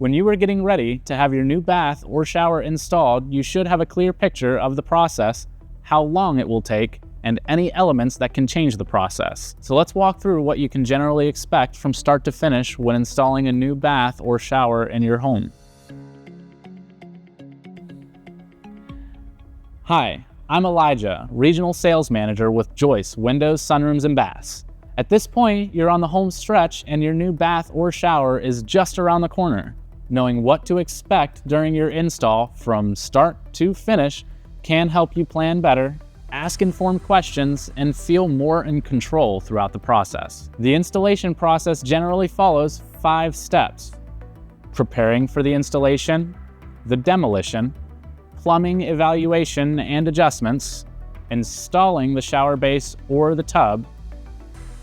When you are getting ready to have your new bath or shower installed, you should have a clear picture of the process, how long it will take, and any elements that can change the process. So let's walk through what you can generally expect from start to finish when installing a new bath or shower in your home. Hi, I'm Elijah, Regional Sales Manager with Joyce Windows, Sunrooms, and Baths. At this point, you're on the home stretch and your new bath or shower is just around the corner. Knowing what to expect during your install from start to finish can help you plan better, ask informed questions, and feel more in control throughout the process. The installation process generally follows 5 steps: preparing for the installation, the demolition, plumbing evaluation and adjustments, installing the shower base or the tub,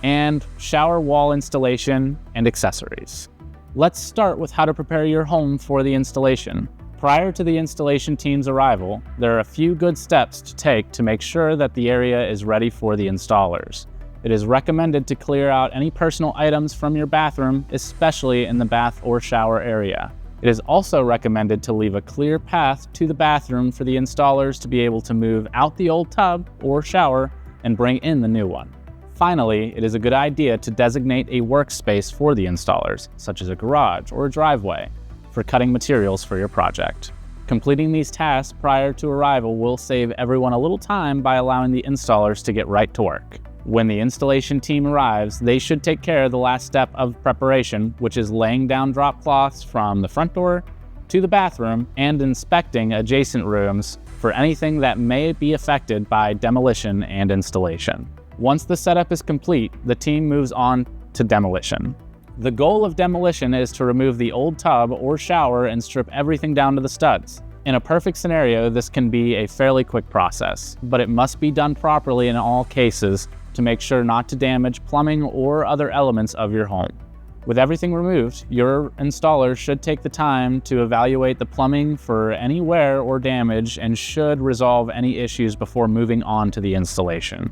and shower wall installation and accessories. Let's start with how to prepare your home for the installation. Prior to the installation team's arrival, there are a few good steps to take to make sure that the area is ready for the installers. It is recommended to clear out any personal items from your bathroom, especially in the bath or shower area. It is also recommended to leave a clear path to the bathroom for the installers to be able to move out the old tub or shower and bring in the new one. Finally, it is a good idea to designate a workspace for the installers, such as a garage or a driveway, for cutting materials for your project. Completing these tasks prior to arrival will save everyone a little time by allowing the installers to get right to work. When the installation team arrives, they should take care of the last step of preparation, which is laying down drop cloths from the front door to the bathroom and inspecting adjacent rooms for anything that may be affected by demolition and installation. Once the setup is complete, the team moves on to demolition. The goal of demolition is to remove the old tub or shower and strip everything down to the studs. In a perfect scenario, this can be a fairly quick process, but it must be done properly in all cases to make sure not to damage plumbing or other elements of your home. With everything removed, your installer should take the time to evaluate the plumbing for any wear or damage and should resolve any issues before moving on to the installation.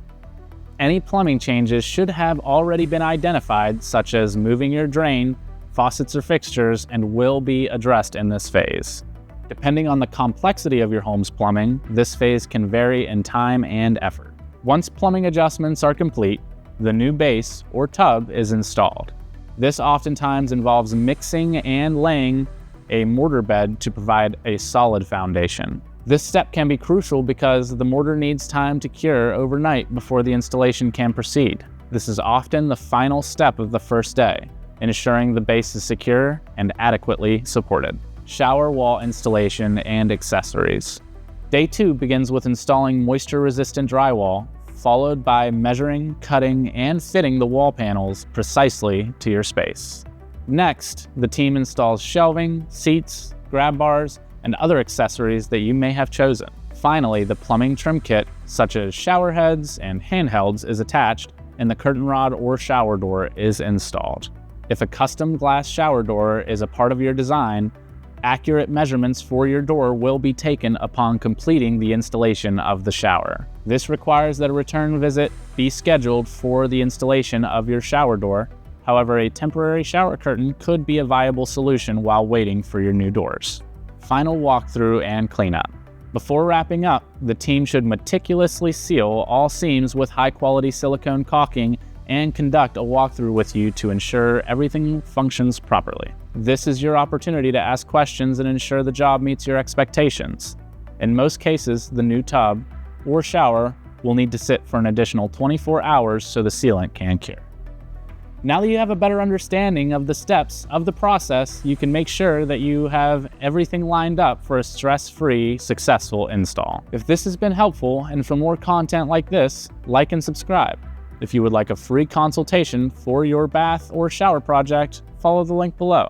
Any plumbing changes should have already been identified, such as moving your drain, faucets, or fixtures, and will be addressed in this phase. Depending on the complexity of your home's plumbing, this phase can vary in time and effort. Once plumbing adjustments are complete, the new base or tub is installed. This oftentimes involves mixing and laying a mortar bed to provide a solid foundation. This step can be crucial because the mortar needs time to cure overnight before the installation can proceed. This is often the final step of the first day, ensuring the base is secure and adequately supported. Shower wall installation and accessories. Day 2 begins with installing moisture-resistant drywall, followed by measuring, cutting, and fitting the wall panels precisely to your space. Next, the team installs shelving, seats, grab bars, and other accessories that you may have chosen. Finally, the plumbing trim kit, such as shower heads and handhelds, is attached, and the curtain rod or shower door is installed. If a custom glass shower door is a part of your design, accurate measurements for your door will be taken upon completing the installation of the shower. This requires that a return visit be scheduled for the installation of your shower door. However, a temporary shower curtain could be a viable solution while waiting for your new doors. Final walkthrough and cleanup. Before wrapping up, the team should meticulously seal all seams with high-quality silicone caulking and conduct a walkthrough with you to ensure everything functions properly. This is your opportunity to ask questions and ensure the job meets your expectations. In most cases, the new tub or shower will need to sit for an additional 24 hours so the sealant can cure. Now that you have a better understanding of the steps of the process, you can make sure that you have everything lined up for a stress-free, successful install. If this has been helpful, and for more content like this, like and subscribe. If you would like a free consultation for your bath or shower project, follow the link below.